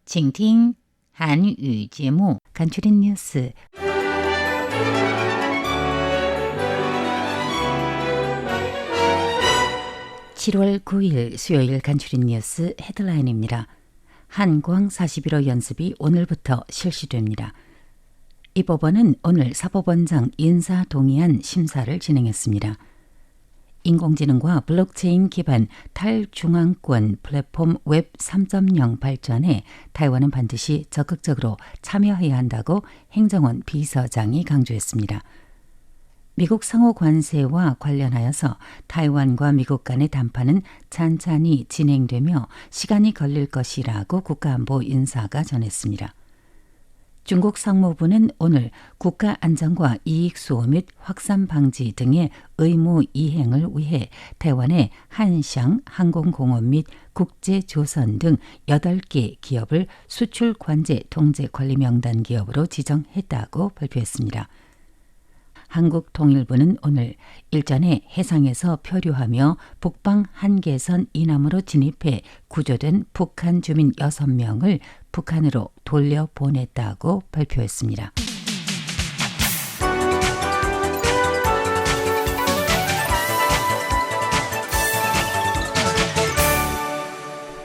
请听韩语节目 간추린 뉴스. (7월 9일) 수요일 간추린 뉴스 헤드라인입니다. 한광 41호 연습이 오늘부터 실시됩니다. 이 법원은 오늘 사법원장 인사동의안 심사를 진행했습니다. 인공지능과 블록체인 기반 탈중앙권 플랫폼 웹 3.0 발전에 타이완은 반드시 적극적으로 참여해야 한다고 행정원 비서장이 강조했습니다. 미국 상호 관세와 관련하여서 타이완과 미국 간의談판은 찬찬히 진행되며 시간이 걸릴 것이라고 국가안보 인사가 전했습니다. 중국 상무부는 오늘 국가 안전과 이익 수호 및 확산 방지 등의 의무 이행을 위해 타이완의 한샹 항공공업 및 국제조선 등 8개 기업을 수출 관제 통제 관리 명단 기업으로 지정했다고 발표했습니다. 한국통일부는 오늘 일전에 해상에서 표류하며 북방 한계선 이남으로 진입해 구조된 북한 주민 6명을 북한으로 돌려보냈다고 발표했습니다.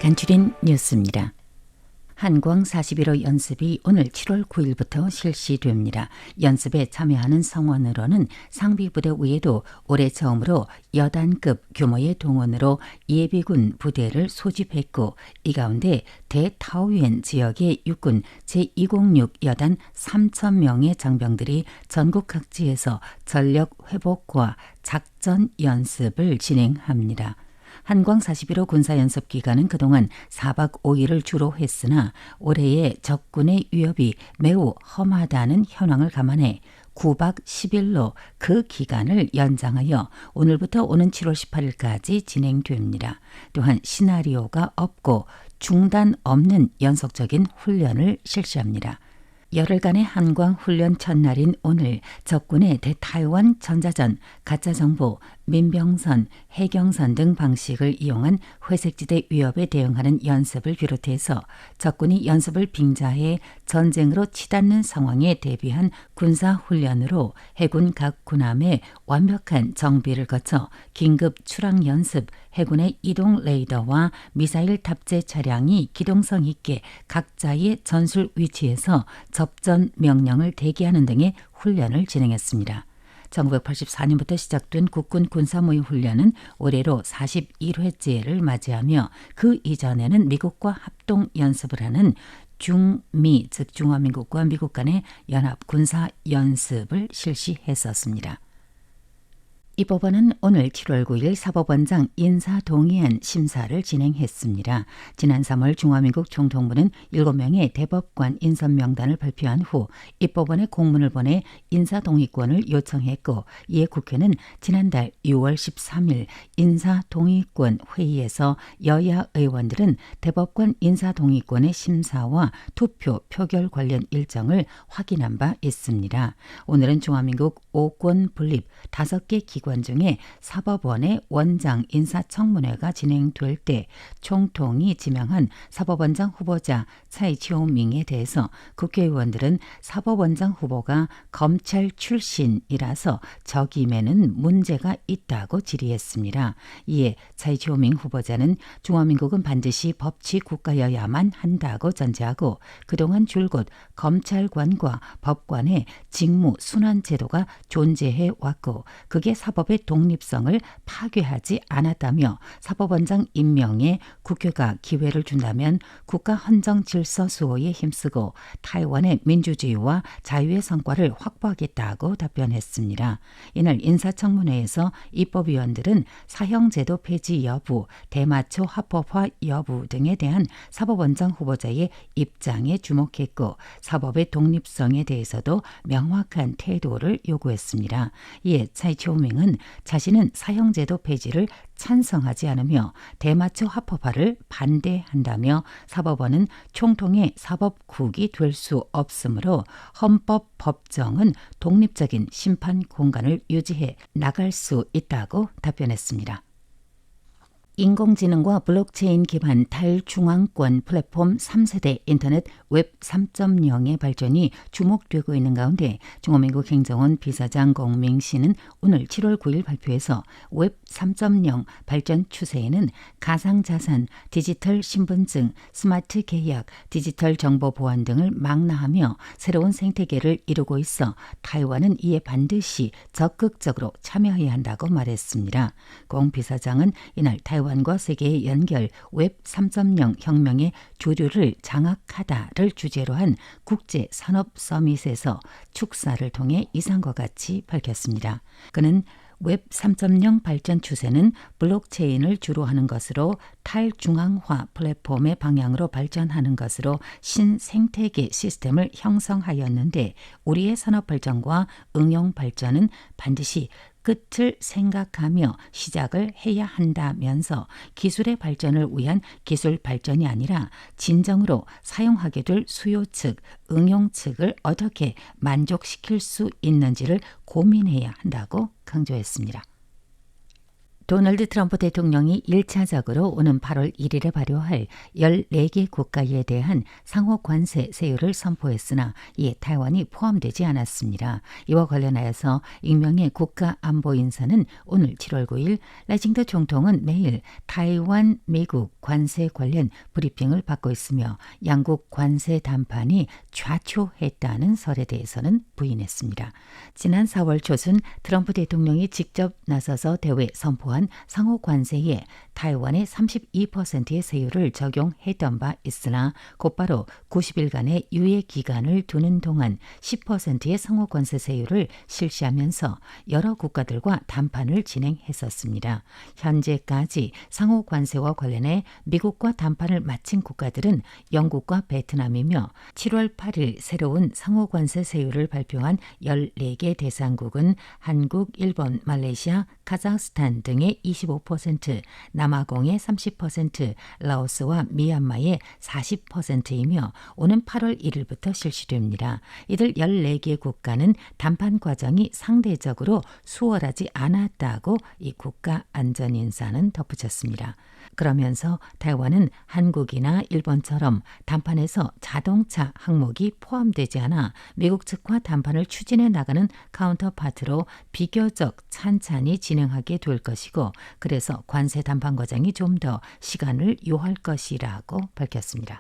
간추린 뉴스입니다. 한광 41호 연습이 오늘 7월 9일부터 실시됩니다. 연습에 참여하는 성원으로는 상비부대 외에도 올해 처음으로 여단급 규모의 동원으로 예비군 부대를 소집했고 이 가운데 대타오유엔 지역의 육군 제206 여단 3,000명의 장병들이 전국 각지에서 전력 회복과 작전 연습을 진행합니다. 한광 41호 군사연습 기간은 그동안 4박 5일을 주로 했으나 올해의 적군의 위협이 매우 험하다는 현황을 감안해 9박 10일로 그 기간을 연장하여 오늘부터 오는 7월 18일까지 진행됩니다. 또한 시나리오가 없고 중단 없는 연속적인 훈련을 실시합니다. 열흘간의 한광 훈련 첫날인 오늘 적군의 대타이완 전자전, 가짜정보, 민병선, 해경선 등 방식을 이용한 회색지대 위협에 대응하는 연습을 비롯해서 적군이 연습을 빙자해 전쟁으로 치닫는 상황에 대비한 군사훈련으로 해군 각 군함의 완벽한 정비를 거쳐 긴급 출항 연습, 해군의 이동 레이더와 미사일 탑재 차량이 기동성 있게 각자의 전술 위치에서 접전 명령을 대기하는 등의 훈련을 진행했습니다. 1984년부터 시작된 국군 군사모의 훈련은 올해로 41회째를 맞이하며 그 이전에는 미국과 합동 연습을 하는 중미, 즉 중화민국과 미국 간의 연합 군사 연습을 실시했었습니다. 이 법원은 오늘 7월 9일 사법원장 인사동의안 심사를 진행했습니다. 지난 3월 중화민국 총통부는 7명의 대법관 인선 명단을 발표한 후 이 법원에 공문을 보내 인사동의권을 요청했고 이에 국회는 지난달 6월 13일 인사동의권 회의에서 여야 의원들은 대법관 인사동의권의 심사와 투표, 표결 관련 일정을 확인한 바 있습니다. 오늘은 중화민국 5권 분립 5개 기관 중에 사법원의 원장 인사청문회가 진행될 때 총통이 지명한 사법원장 후보자 차이치오밍에 대해서 국회의원들은 사법원장 후보가 검찰 출신이라서 적임에는 문제가 있다고 질의했습니다. 이에 차이치오밍 후보자는 중화민국은 반드시 법치 국가여야만 한다고 전제하고 그동안 줄곧 검찰관과 법관의 직무 순환 제도가 존재해 왔고 그게 사법의 독립성을 파괴하지 않았다며 사법원장 임명에 국회가 기회를 준다면 국가 헌정 질서 수호에 힘쓰고 타이완의 민주주의와 자유의 성과를 확보하겠다고 답변했습니다. 이날 인사청문회에서 입법위원들은 사형제도 폐지 여부, 대마초 합법화 여부 등에 대한 사법원장 후보자의 입장에 주목했고 사법의 독립성에 대해서도 명확한 태도를 요구했습니다. 이에 차이치오밍은 자신은 사형제도 폐지를 찬성하지 않으며 대마초 합법화를 반대한다며 사법원은 총통의 사법국이 될 수 없으므로 헌법 법정은 독립적인 심판 공간을 유지해 나갈 수 있다고 답변했습니다. 인공지능과 블록체인 기반 탈중앙권 플랫폼 3세대 인터넷 웹 3.0의 발전이 주목되고 있는 가운데 중화민국 행정원 비서장 공명 씨는 오늘 7월 9일 발표에서 웹 3.0 발전 추세에는 가상자산, 디지털 신분증, 스마트 계약, 디지털 정보 보안 등을 망라하며 새로운 생태계를 이루고 있어 타이완은 이에 반드시 적극적으로 참여해야 한다고 말했습니다. 공 비서장은 이날 타이완과 세계의 연결 웹 3.0 혁명의 주류를 장악하다를 주제로 한 국제 산업 서밋에서 축사를 통해 이상과 같이 밝혔습니다. 그는 웹 3.0 발전 추세는 블록체인을 주로 하는 것으로 탈중앙화 플랫폼의 방향으로 발전하는 것으로 신생태계 시스템을 형성하였는데 우리의 산업 발전과 응용 발전은 반드시 끝을 생각하며 시작을 해야 한다면서 기술의 발전을 위한 기술 발전이 아니라 진정으로 사용하게 될 수요 측, 응용 측을 어떻게 만족시킬 수 있는지를 고민해야 한다고 강조했습니다. 도널드 트럼프 대통령이 1차적으로 오는 8월 1일에 발효할 14개 국가에 대한 상호 관세 세율을 선포했으나 이에 타이완이 포함되지 않았습니다. 이와 관련하여서 익명의 국가안보인사는 오늘 7월 9일 라징더 총통은 매일 타이완, 미국 관세 관련 브리핑을 받고 있으며 양국 관세 담판이 좌초했다는 설에 대해서는 부인했습니다. 지난 4월 초순 트럼프 대통령이 직접 나서서 대회 선포한 상호 관세에 타이완의 32%의 세율을 적용했던 바 있으나 곧바로 90일간의 유예 기간을 두는 동안 10%의 상호 관세 세율을 실시하면서 여러 국가들과 담판을 진행했었습니다. 현재까지 상호 관세와 관련해 미국과 담판을 마친 국가들은 영국과 베트남이며 7월 8일 새로운 상호 관세 세율을 발표한 14개 대상국은 한국, 일본, 말레이시아, 카자흐스탄 등의 25%, 남아공의 30%, 라오스와 미얀마의 40%이며 오는 8월 1일부터 실시됩니다. 이들 14개 국가는 담판 과정이 상대적으로 수월하지 않았다고 이 국가안전인사는 덧붙였습니다. 그러면서 타이완은 한국이나 일본처럼 담판에서 자동차 항목이 포함되지 않아 미국 측과 담판을 추진해 나가는 카운터파트로 비교적 찬찬히 진행하게 될 것이고 그래서 관세 담판 과정이 좀 더 시간을 요할 것이라고 밝혔습니다.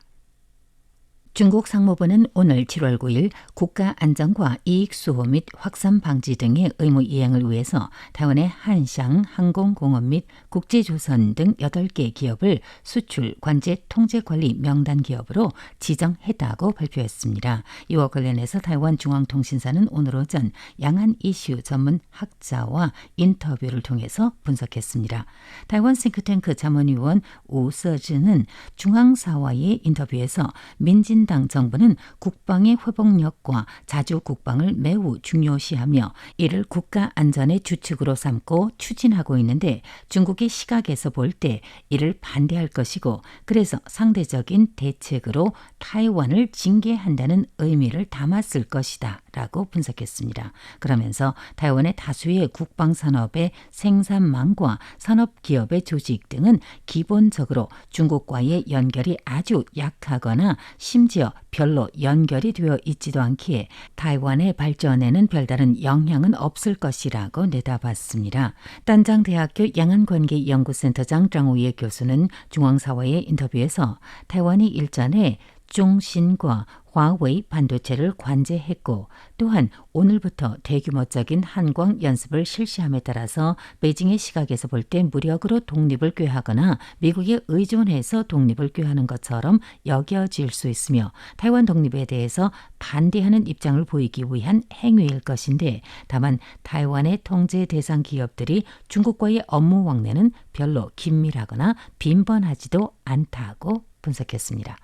중국 상무부는 오늘 7월 9일 국가 안전과 이익 수호 및 확산 방지 등의 의무 이행을 위해서 타이완의 한샹 항공공업 및 국제조선 등 8개 기업을 수출 관제 통제 관리 명단 기업으로 지정했다고 발표했습니다. 이와 관련해서 타이완 중앙통신사는 오늘 오전 양안 이슈 전문 학자와 인터뷰를 통해서 분석했습니다. 타이완 싱크탱크 자문위원 우서즈는 중앙사와의 인터뷰에서 민진당 정부는 국방의 회복력과 자주 국방을 매우 중요시하며 이를 국가 안전의 주축으로 삼고 추진하고 있는데 중국의 시각에서 볼 때 이를 반대할 것이고 그래서 상대적인 대책으로 타이완을 징계한다는 의미를 담았을 것이다 라고 분석했습니다. 그러면서 타이완의 다수의 국방산업의 생산망과 산업기업의 조직 등은 기본적으로 중국과의 연결이 아주 약하거나 심지어 별로 연결이 되어 있지도 않기에 타이완의 발전에는 별다른 영향은 없을 것이라고 내다봤습니다. 딴장대학교 양안관계연구센터장 장우예 교수는 중앙사와의 인터뷰에서 타이완이 일전에 중신과 화웨이 반도체를 관제했고 또한 오늘부터 대규모적인 한광 연습을 실시함에 따라서 베이징의 시각에서 볼 때 무력으로 독립을 꾀하거나 미국에 의존해서 독립을 꾀하는 것처럼 여겨질 수 있으며 타이완 독립에 대해서 반대하는 입장을 보이기 위한 행위일 것인데 다만 타이완의 통제 대상 기업들이 중국과의 업무 왕래는 별로 긴밀하거나 빈번하지도 않다고 분석했습니다.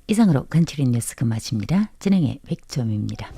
이상으로 간추린 뉴스 끝마칩니다. 진행의 백점입니다.